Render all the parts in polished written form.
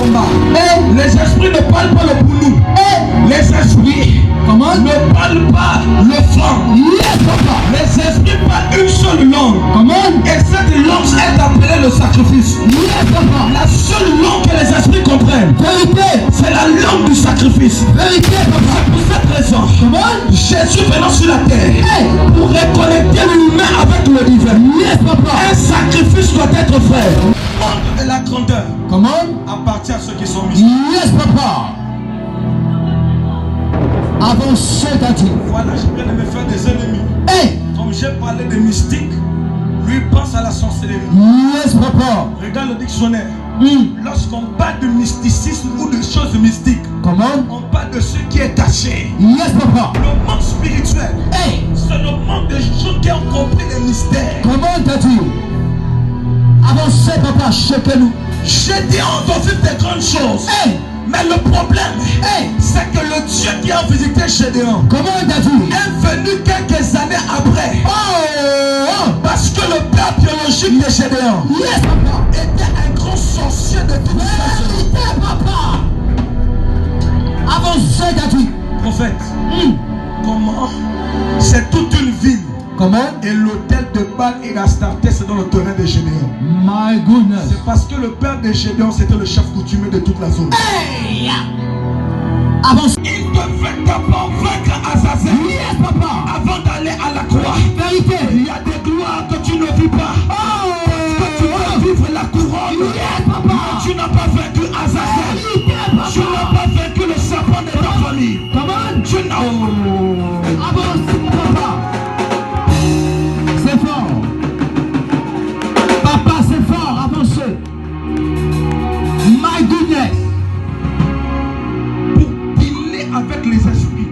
combat. Les esprits ne parlent pas le boulot. Les esprits ne parlent pas le franc. Les esprits parlent une seule langue. Et cette langue est appelée le sacrifice. La seule langue que les esprits comprennent, c'est la langue du sacrifice. C'est pour cette raison, Jésus venant sur la terre pour reconnecter l'humain avec le divin. Un sacrifice doit être fait. Le monde de la grandeur appartient à ceux qui sont mystiques. Avancez, Daddy. Voilà, j'ai bien aimé faire des ennemis. Comme j'ai parlé de mystique, lui pense à la sorcellerie. Regarde le dictionnaire. Lorsqu'on parle de mysticisme ou de choses mystiques, on parle de ce qui est caché. Le monde spirituel, c'est le monde des gens qui ont compris les mystères. Avancez, papa, checkez-nous. Gédéon doit vivre des grandes choses. Mais le problème, c'est que le Dieu qui a visité Gédéon est venu quelques années après. Parce que le père biologique de Gédéon était un grand sorcier de toute sorcellerie. Avancez, Daddy. Prophète, comment? C'est toute une ville. Et l'hôtel de Baal et Astarté, c'est dans le terrain de Gédéon. My goodness. C'est parce que le père de Gédéon, c'était le chef coutumier de toute la zone. Avancez. Il devait d'abord vaincre Azazel avant d'aller à la croix. Vérité. Il y a des gloires que tu ne vis pas. Parce que tu veux vivre la couronne. Mais tu n'as pas vaincu Azazel. Tu n'as pas vaincu le serpent de ta famille. Tu n'as... Avancez, papa. C'est fort. Papa, c'est fort. Avancez. My goodness. Pour dealer avec les esprits,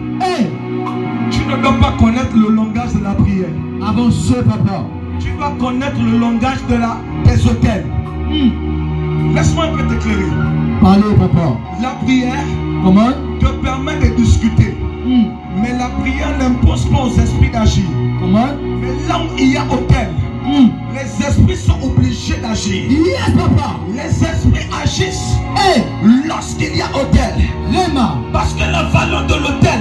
tu ne dois pas connaître le langage de la prière. Avancez, papa. Tu dois connaître le langage des hôtels. Laisse-moi un peu t'éclairer. Parlez, papa. La prière te permet de discuter. Mais la prière n'impose pas aux esprits d'agir. Mais là où il y a hôtel, les esprits sont obligés d'agir. Les esprits agissent lorsqu'il y a hôtel. Parce que la valeur de l'hôtel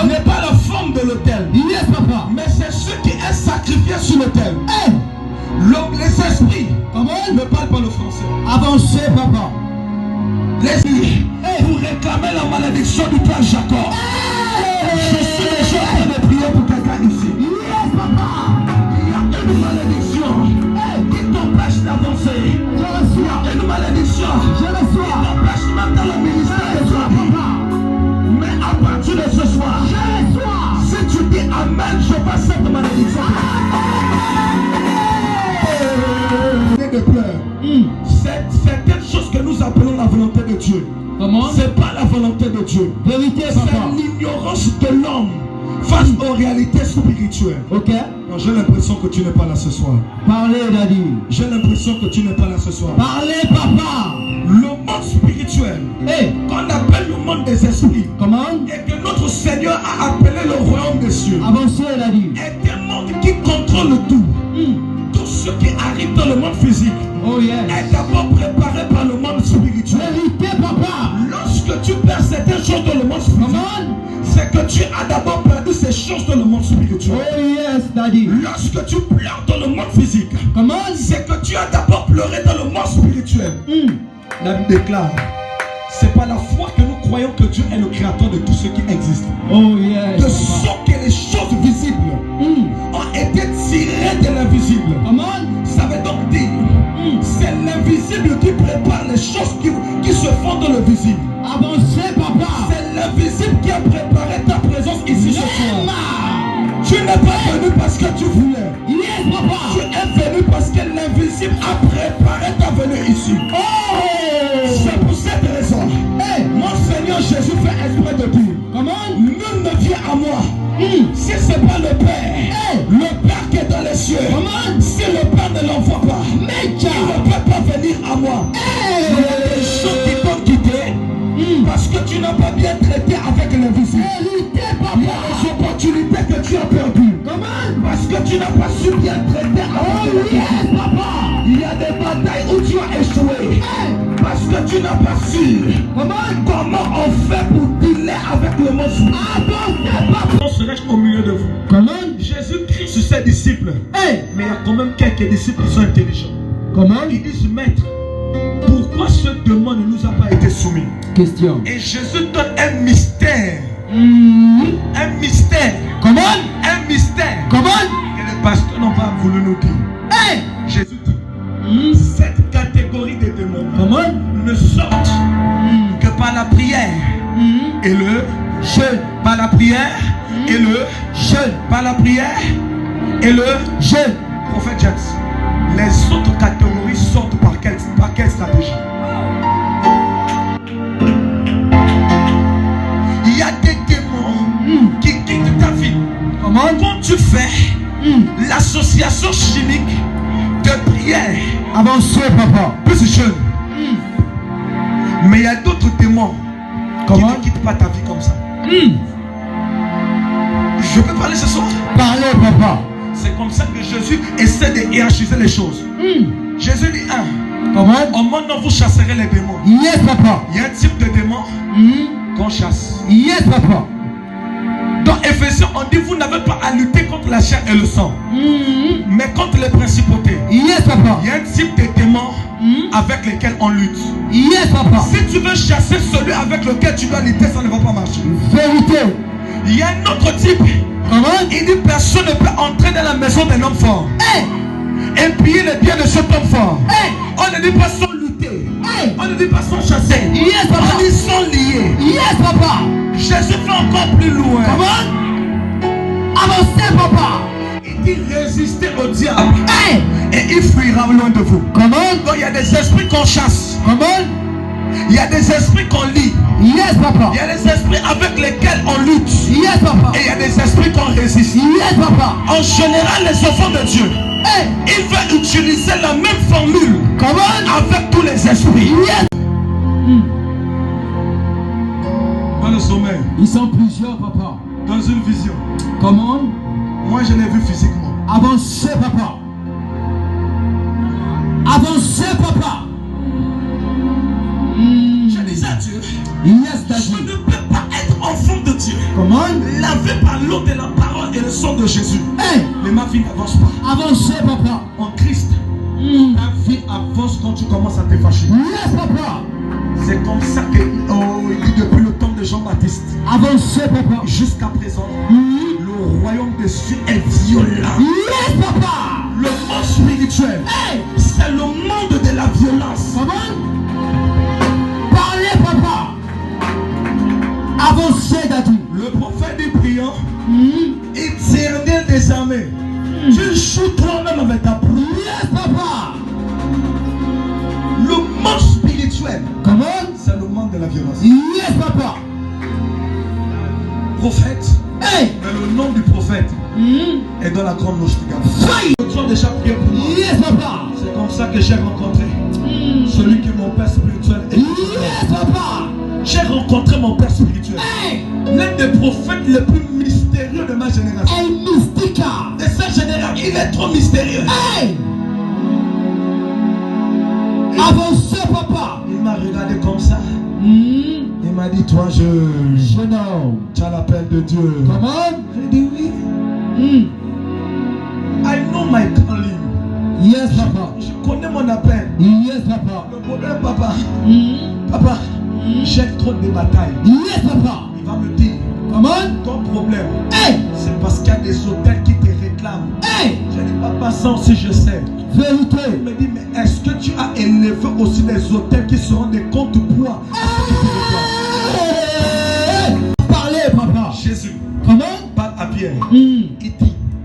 n'est pas la forme de l'hôtel. Mais c'est ce qui est sacrifié sur l'autel. Les esprits ne parlent pas le français. Avancez, papa. Les esprits pour réclamer la malédiction du père Jacob. Je suis déjà en train de prier pour quelqu'un ici. Il y a une malédiction qui t'empêche d'avancer. Il y a une malédiction qui t'empêche même dans le ministère de Dieu. Mais à partir de ce soir, si tu dis Amen, je vois cette malédiction. De pleurs. C'est quelque chose que nous appelons la volonté de Dieu. C'est pas la volonté de Dieu. Vérité, c'est l'ignorance de l'homme face aux réalités spirituelles. Non, j'ai l'impression que tu n'es pas là ce soir. Parlez, Daddy. J'ai l'impression que tu n'es pas là ce soir. Parlez, papa. Le monde spirituel, qu'on appelle le monde des esprits, et que notre Seigneur a appelé le royaume des cieux, Avancez, Daddy. est un monde qui contrôle tout. Tout ce qui arrive dans le monde physique est d'abord préparé par le monde spirituel. Vérité, papa. Lorsque tu perds certaines choses dans le monde spirituel, c'est que tu as d'abord perdu ces choses dans le monde spirituel. Daddy. Lorsque tu pleures dans le monde physique, c'est que tu as d'abord pleuré dans le monde spirituel. La Bible déclare, c'est par la foi que nous croyons que Dieu est le créateur de tout ce qui existe. De sorte que les choses visibles ont été tirées de l'invisible. Ça veut donc dire, c'est l'invisible qui prépare les choses qui se font dans le visible. Avancez, papa. C'est l'invisible qui a préparé ta présence ici ce soir. Tu n'es pas venu parce que tu voulais. Papa. Tu es venu parce que l'invisible a préparé ta venue ici. C'est pour cette raison. Mon Seigneur Jésus fait exprès de dire, nul ne vient à moi si ce n'est pas le Père. Le Père qui est dans les cieux. Si le Père ne l'envoie pas, il ne peut pas venir à moi. Il y a des gens qui t'ont quitté n'as pas su comment on fait pour dealer avec le monstre, on serait au milieu de vous. Comment? Jésus crie sur ses disciples. Mais il y a quand même quelques disciples qui sont intelligents. Comment? Ils disent, maître, pourquoi ce démon ne nous a pas été soumis? Question. Et Jésus donne un mystère. Un mystère. Comment? Un mystère. Comment? Et les pasteurs n'ont pas voulu nous dire. Jésus dit, cette catégorie de démons ne sortent que par la prière et le jeûne. Par la prière et le jeûne. Par la prière et le jeûne. Prophète James, les autres catégories sortent par quelle stratégie? Il y a des démons qui quittent ta vie. Comment? Quand tu fais l'association chimique de prière, Avancez, papa. plus jeune. Mais il y a d'autres démons qui ne quittent pas ta vie comme ça. Je peux parler ce soir? Parlez, papa. C'est comme ça que Jésus essaie de hiérarchiser les choses. Jésus dit Comment? au monde dont vous chasserez les démons. Yes, papa. Il y a un type de démon qu'on chasse. Yes, papa. Dans Éphésiens, on dit vous n'avez pas à lutter contre la chair et le sang, mais contre les principautés. Yes, papa. Il y a un type de démon avec lesquels on lutte. Yes, papa. Si tu veux chasser celui avec lequel tu dois lutter, ça ne va pas marcher. Vérité. Il y a un autre type. Comment? Il dit personne ne peut entrer dans la maison d'un homme fort et piller les biens de cet homme fort. On ne dit pas sans lutter. On ne dit pas sans chasser. Yes, papa. On dit sans lier. Yes, papa. Jésus va encore plus loin. Comment? Avancez, papa. Il dit résister au diable et il fuira loin de vous. Comment? Donc il y a des esprits qu'on chasse. Comment? Il y a des esprits qu'on lie. Yes, papa. Il y a des esprits avec lesquels on lutte. Yes, papa. Et il y a des esprits qu'on résiste. Yes, papa. En général, les enfants de Dieu, ils veulent utiliser la même formule. Comment? Avec tous les esprits. Yes. Dans le sommeil, Ils sont plusieurs, papa. dans une vision. Comment? Moi, je l'ai vu physiquement. Avancez, papa. Avancez, papa. Je disais à Dieu, Yes, je daddy. ne peux pas être enfant de Dieu, Comment? lavé par l'eau de la parole et le sang de Jésus. Mais ma vie n'avance pas. Avancez, papa. En Christ, ta vie avance quand tu commences à te fâcher. Yes, papa. C'est comme ça que, il dit depuis le temps de Jean-Baptiste Avancez, papa. jusqu'à présent, le royaume des cieux est violent. Yes, papa. Le monde spirituel, c'est le monde de la violence. Comment? Parlez, papa. Avancez, daddy. Le prophète dit priant, éternel des armées, tu joues toi-même avec ta prière. Yes, papa. Le monde spirituel, Comment? c'est le monde de la violence. Yes, papa. Prophète, Hey. mais le nom du prophète est dans la grande loge du Gabon. Fire. Tu as déjà prié pour moi. Yes, papa. C'est comme ça que j'ai rencontré celui qui est mon père spirituel. Yes, papa. J'ai rencontré mon père spirituel. Hey. L'un des prophètes les plus mystérieux de ma génération. El Mystica. De cette génération, il est trop mystérieux. Hey. Avancez, papa. Il m'a regardé comme ça. Il m'a dit, toi, Jeune homme. tu as l'appel de Dieu. Comment? J'ai dit oui. I know my calling. Yes, papa. Je connais mon appel. Yes, papa. Le problème, papa. Papa, j'ai trop de batailles. Yes, papa. Il va me dire, Comment? ton problème, Hey. c'est parce qu'il y a des hôtels qui te réclament. Hey. J'ai dit, papa, ça aussi je sais. Vérité. Il me dit, mais est-ce que tu as élevé aussi des hôtels qui seront des contrepoids à ceux qui te réclament? Parlez, papa. Jésus Comment? parle à Pierre. Il dit,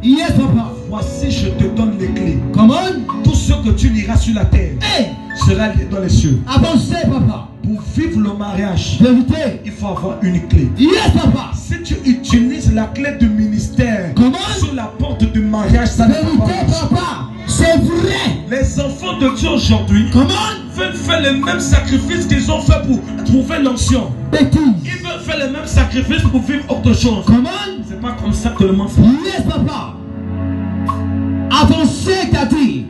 Yes, papa. voici je te donne les clés. Comment? Tout ce que tu liras sur la terre Hey. sera lié dans les cieux. Avancez, papa. Pour vivre le mariage, Vérité. il faut avoir une clé. Yes, papa. Si tu utilises la clé du ministère Comment? sur la porte du mariage, ça ne va pas Vérité, marcher. papa. C'est vrai. Les enfants de Dieu aujourd'hui Comment? veulent faire les mêmes sacrifices qu'ils ont fait pour trouver l'onction. Bêtise. Ils veulent faire les mêmes sacrifices pour vivre autre chose. Comment? C'est pas comme ça que le monde fait. Yes, papa. Avancez, t'as dit.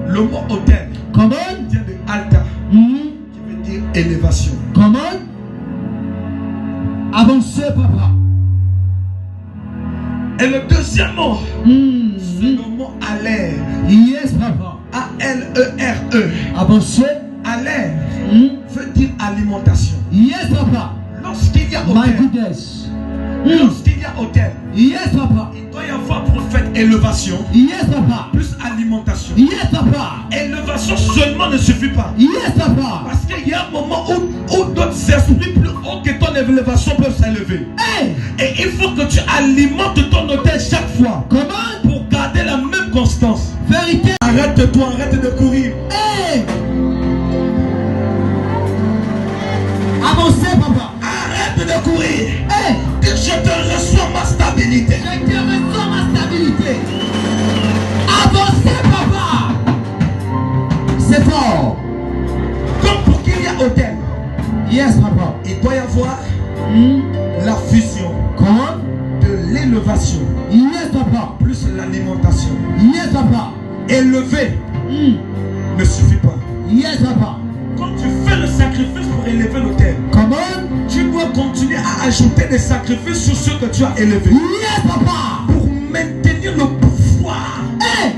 Le mot hôtel Comment? vient de altar, qui veut dire élévation. Comment? Avancez, papa. Et le deuxième mot, c'est le mot aller. Yes, papa. A-L-E-R-E. Avancez. Aller veut dire alimentation. Yes, papa. Lorsqu'il y a My hôtel, goodness. lorsqu'il y a hôtel, Yes, papa. il doit y avoir prophète élévation Yes, papa. plus alimentation. Yes, papa. Élévation seulement ne suffit pas. Yes, papa. Parce qu'il y a un moment où d'autres esprits plus hauts que ton élévation peuvent s'élever. Hey. Et il faut que tu alimentes ton hôtel chaque fois. Comment? Pour garder la même constance. Vérité. Arrête-toi, arrête de courir. Hey. Avancez, papa. Arrête de courir. Hey. Je te reçois ma stabilité. Je te reçois ma stabilité. Avancez, papa. C'est fort. Comme pour qu'il y ait hôtel, Yes, papa. il doit y avoir la fusion Comment? de l'élévation Yes, papa. plus l'alimentation. Yes, papa. Élever ne suffit pas. Yes, papa. Quand tu fais le sacrifice pour élever l'autel, Comment? tu dois continuer à ajouter des sacrifices sur ceux que tu as élevés Yes, papa. pour maintenir le pouvoir. Hey.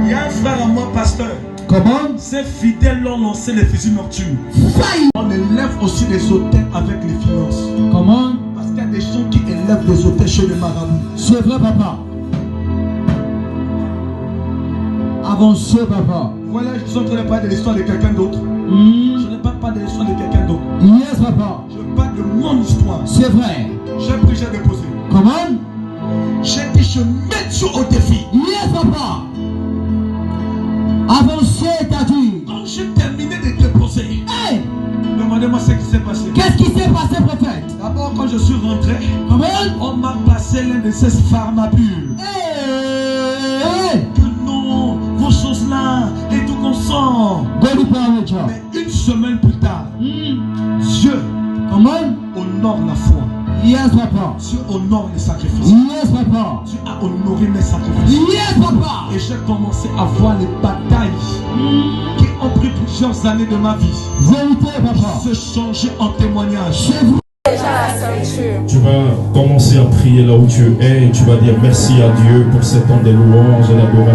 Il y a un frère à moi, pasteur. Comment? Ces fidèles ont lancé les fusils nocturnes. Faille. On élève aussi des hôtels avec les finances. Comment? Parce qu'il y a des gens qui élèvent des hôtels chez les marabouts. C'est vrai, papa. Avancez, papa. Voilà, je suis en train de parler de l'histoire de quelqu'un d'autre. Je ne parle pas de l'histoire de quelqu'un d'autre. Yes, papa. Je parle de mon histoire. C'est vrai. J'ai pris, j'ai déposé. Comment? J'ai dit, je mets Dieu au défi. Yes, papa. Avancez, t'as dit. Quand j'ai terminé de déposer, Hey. demandez-moi ce qui s'est passé. Qu'est-ce qui s'est passé, prophète? D'abord, quand je suis rentré, Comment? on m'a passé l'un de ces pharmapures. Hey. Que non, vos choses-là, et tout qu'on sent. Go to power, job. Mais une semaine plus tard, Dieu Comment? honore la foi. Yes, papa. Dieu honore les sacrifices. Yes, papa. Dieu a honoré mes sacrifices. Yes, papa. Et j'ai commencé à voir les batailles qui ont pris plusieurs années de ma vie Vérité, papa. se changer en témoignage. C'est vous. Tu vas commencer à prier là où tu es et tu vas dire merci à Dieu pour cet temps de louange et d'adoration.